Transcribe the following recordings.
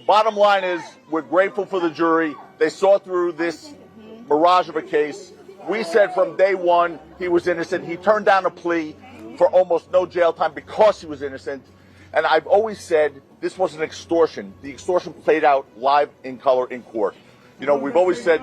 Bottom line is, we're grateful for the jury. They saw through this mirage of a case. We said from day one he was innocent. He turned down a plea for almost no jail time because he was innocent. And I've always said this was an extortion. The extortion played out live in color in court. You know, we've always said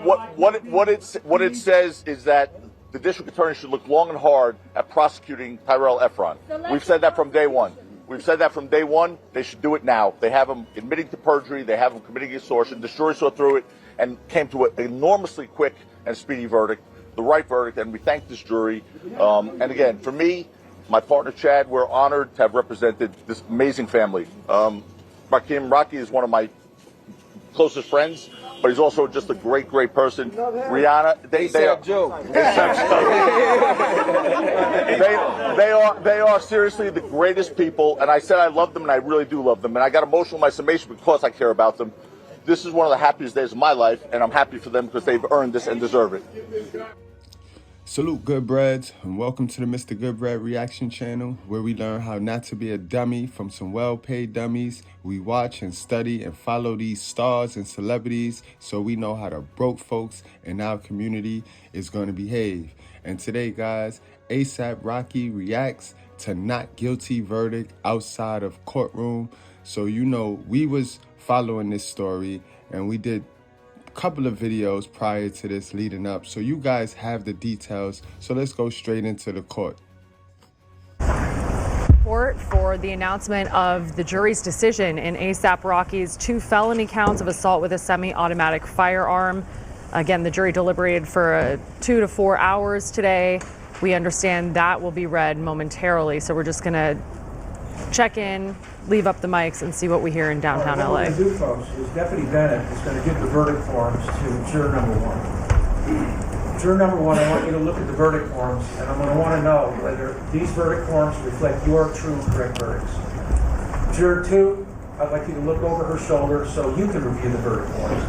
what it says is that the district attorney should look long and hard at prosecuting Tyrell Efron. We've said that from day one. We've said that from day one. They should do it now. They have him admitting to perjury. They have him committing extortion. The jury saw through it and came to an enormously quick and speedy verdict, the right verdict, and we thank this jury. And again, for me, my partner Chad, we're honored to have represented this amazing family. Rocky is one of my closest friends, but he's also just a great, great person. Rihanna, they are seriously the greatest people. And I said I love them, and I really do love them. And I got emotional in my summation because I care about them. This is one of the happiest days of my life, and I'm happy for them because they've earned this and deserve it. Salute Goodbreads, and welcome to the Mr.Goodbread reaction channel, where we learn how not to be a dummy from some well-paid dummies. We watch and study and follow these stars and celebrities so we know how the broke folks in our community is going to behave. And today, guys, ASAP Rocky reacts to not guilty verdict outside of courtroom. So you know we was following this story, and we did couple of videos prior to this leading up, so you guys have the details. So let's go straight into the court. Court for the announcement of the jury's decision in ASAP Rocky's 2 felony counts of assault with a semi-automatic firearm. Again, the jury deliberated for 2 to 4 hours today. We understand that will be read momentarily, so we're just gonna check in, leave up the mics, and see what we hear in downtown LA. What we're going to do, folks, is Deputy Bennett is going to give the verdict forms to juror number 1. Juror number 1, I want you to look at the verdict forms, and I'm going to want to know whether these verdict forms reflect your true and correct verdicts. Juror 2, I'd like you to look over her shoulder so you can review the verdict forms.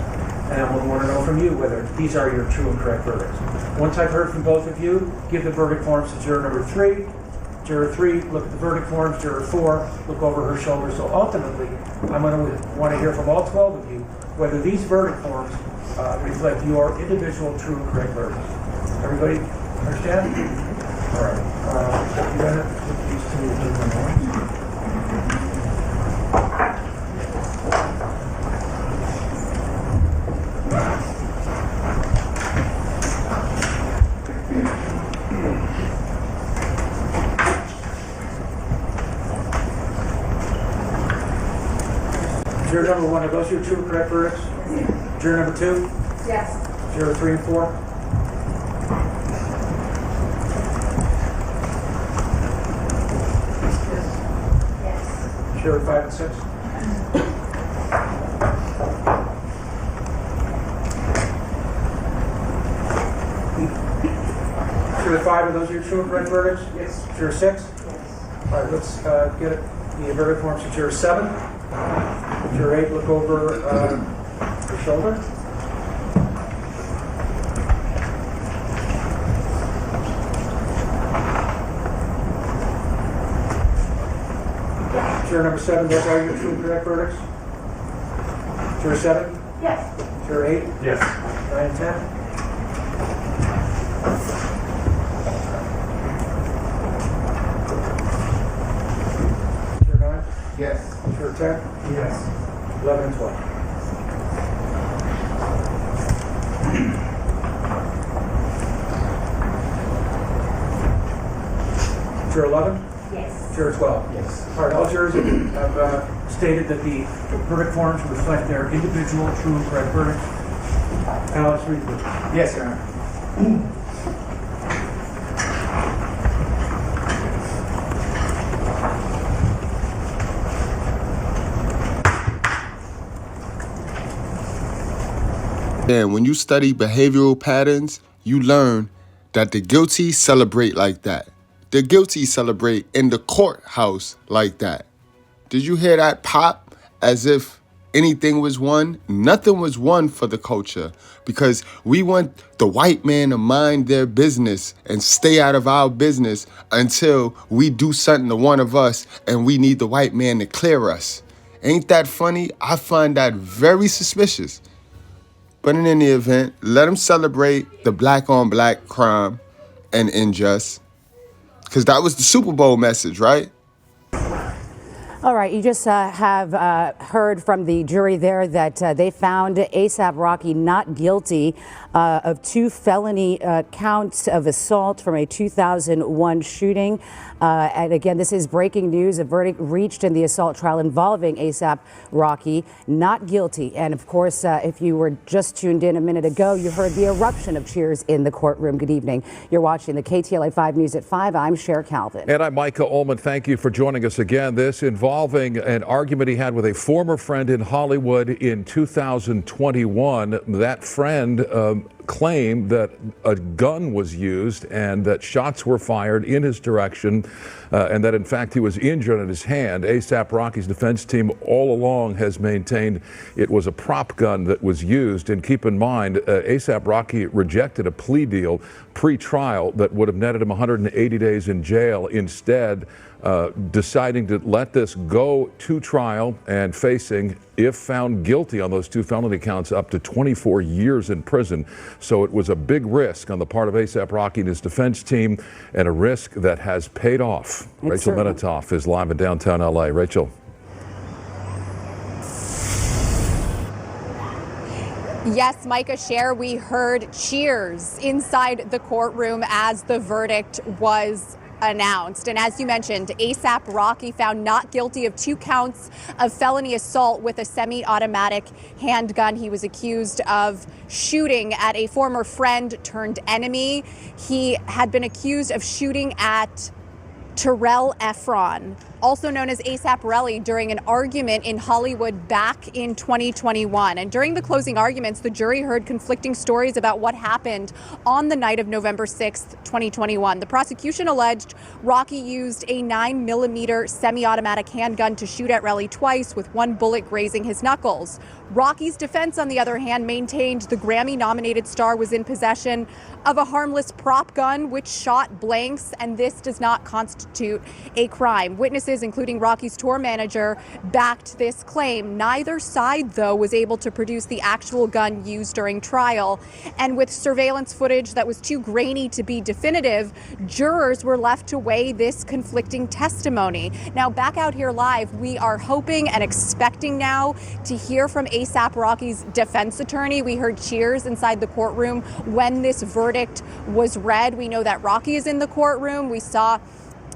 And I'm going to want to know from you whether these are your true and correct verdicts. Once I've heard from both of you, give the verdict forms to juror number 3. Juror 3, look at the verdict forms. Juror 4, look over her shoulder. So ultimately, I'm going to want to hear from all 12 of you whether these verdict forms reflect your individual true and correct verdicts. Everybody understand? All right. Deputy Bennett, put these two in the morning. Juror number 1, are those your true and correct verdicts? Yes. Juror number 2? Yes. Juror 3 and 4? Yes. Juror 5 and 6? Juror 5, are those your true and correct verdicts? Yes. Juror 6? Yes. All right, let's get the verdict forms to Juror 7. Juror 8, look over her shoulder. Juror number 7, those are your true and correct verdicts? Juror 7? Yes. Juror 8? Yes. 9 and 10? Juror 9? Yes. Juror 10? Yes. 11 and 12. Juror 11? Yes. Juror 12? Yes. All right, all jurors have stated that the verdict forms reflect their individual true and correct verdicts. Alex, read the Yes, Your Honor. And when you study behavioral patterns, you learn that the guilty celebrate like that. The guilty celebrate in the courthouse like that. Did you hear that pop? As if anything was won? Nothing was won for the culture, because we want the white man to mind their business and stay out of our business until we do something to one of us and we need the white man to clear us. Ain't that funny? I find that very suspicious. But in any event, let them celebrate the black on black crime and injustice. Because that was the Super Bowl message, right? All right, you just have heard from the jury there that they found ASAP Rocky not guilty of 2 felony counts of assault from a 2001 shooting. And again, this is breaking news. A verdict reached in the assault trial involving ASAP Rocky, not guilty. And of course, if you were just tuned in a minute ago, you heard the eruption of cheers in the courtroom. Good evening. You're watching the KTLA 5 News at 5. I'm Cher Calvin. And I'm Micah Ullman. Thank you for joining us again. This involving an argument he had with a former friend in Hollywood in 2021. That friend claimed that a gun was used and that shots were fired in his direction and that in fact he was injured in his hand. ASAP Rocky's defense team all along has maintained it was a prop gun that was used. And keep in mind, ASAP Rocky rejected a plea deal pre-trial that would have netted him 180 days in jail. Instead, deciding to let this go to trial and facing, if found guilty on those 2 felony counts, up to 24 years in prison. So it was a big risk on the part of ASAP Rocky and his defense team, and a risk that has paid off. Rachel Menitoff is live in downtown LA. Rachel. Yes, Micah, Cher, we heard cheers inside the courtroom as the verdict was announced. And as you mentioned, ASAP Rocky found not guilty of 2 counts of felony assault with a semi-automatic handgun. He was accused of shooting at a former friend turned enemy. He had been accused of shooting at Terrell Efron, also known as ASAP Relly, during an argument in Hollywood back in 2021. And during the closing arguments, the jury heard conflicting stories about what happened on the night of November 6th, 2021. The prosecution alleged Rocky used a 9mm semi-automatic handgun to shoot at Relly twice, with 1 bullet grazing his knuckles. Rocky's defense, on the other hand, maintained the Grammy-nominated star was in possession of a harmless prop gun which shot blanks, and this does not constitute a crime. Witnesses, including Rocky's tour manager, backed this claim. Neither side, though, was able to produce the actual gun used during trial. And with surveillance footage that was too grainy to be definitive, jurors were left to weigh this conflicting testimony. Now, back out here live, we are hoping and expecting now to hear from ASAP Rocky's defense attorney. We heard cheers inside the courtroom when this verdict was read. We know that Rocky is in the courtroom. We saw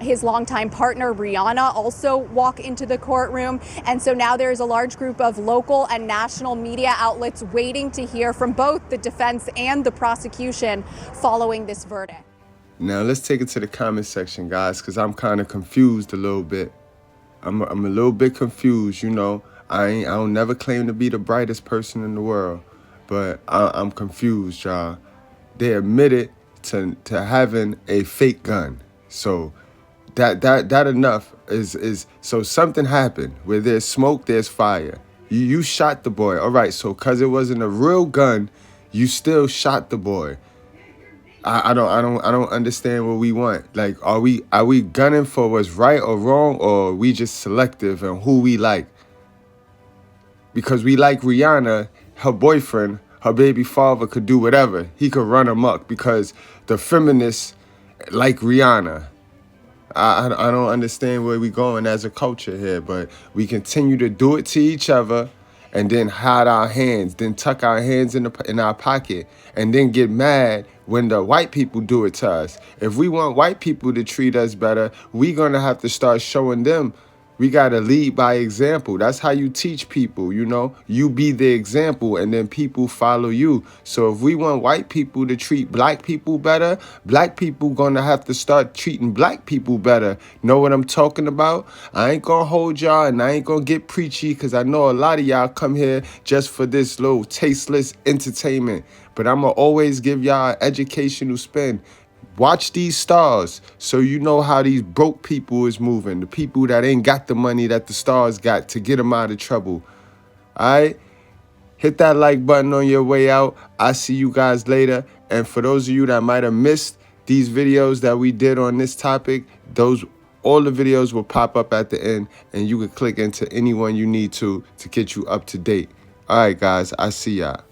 his longtime partner, Rihanna, also walk into the courtroom. And so now there's a large group of local and national media outlets waiting to hear from both the defense and the prosecution following this verdict. Now let's take it to the comment section, guys, because I'm kind of confused a little bit. I'm a little bit confused, you know. I don't never claim to be the brightest person in the world, but I'm confused, y'all. They admitted to having a fake gun. So that enough is so something happened. Where there's smoke, there's fire. You shot the boy. All right, so cause it wasn't a real gun, you still shot the boy. I don't understand what we want. Like, are we gunning for what's right or wrong, or are we just selective in who we like? Because we like Rihanna, her boyfriend, her baby father could do whatever. He could run amok because the feminists like Rihanna. I don't understand where we're going as a culture here, but we continue to do it to each other and then hide our hands, then tuck our hands in our pocket, and then get mad when the white people do it to us. If we want white people to treat us better, we're going to have to start showing them. We got to lead by example. That's how you teach people, you know. You be the example and then people follow you. So if we want white people to treat black people better, black people going to have to start treating black people better. Know what I'm talking about? I ain't going to hold y'all and I ain't going to get preachy because I know a lot of y'all come here just for this little tasteless entertainment. But I'm going to always give y'all an educational spin. Watch these stars so you know how these broke people is moving. The people that ain't got the money that the stars got to get them out of trouble. All right? Hit that like button on your way out. I'll see you guys later. And for those of you that might have missed these videos that we did on this topic, those All the videos will pop up at the end, and you can click into any one you need to get you up to date. All right, guys, I see y'all.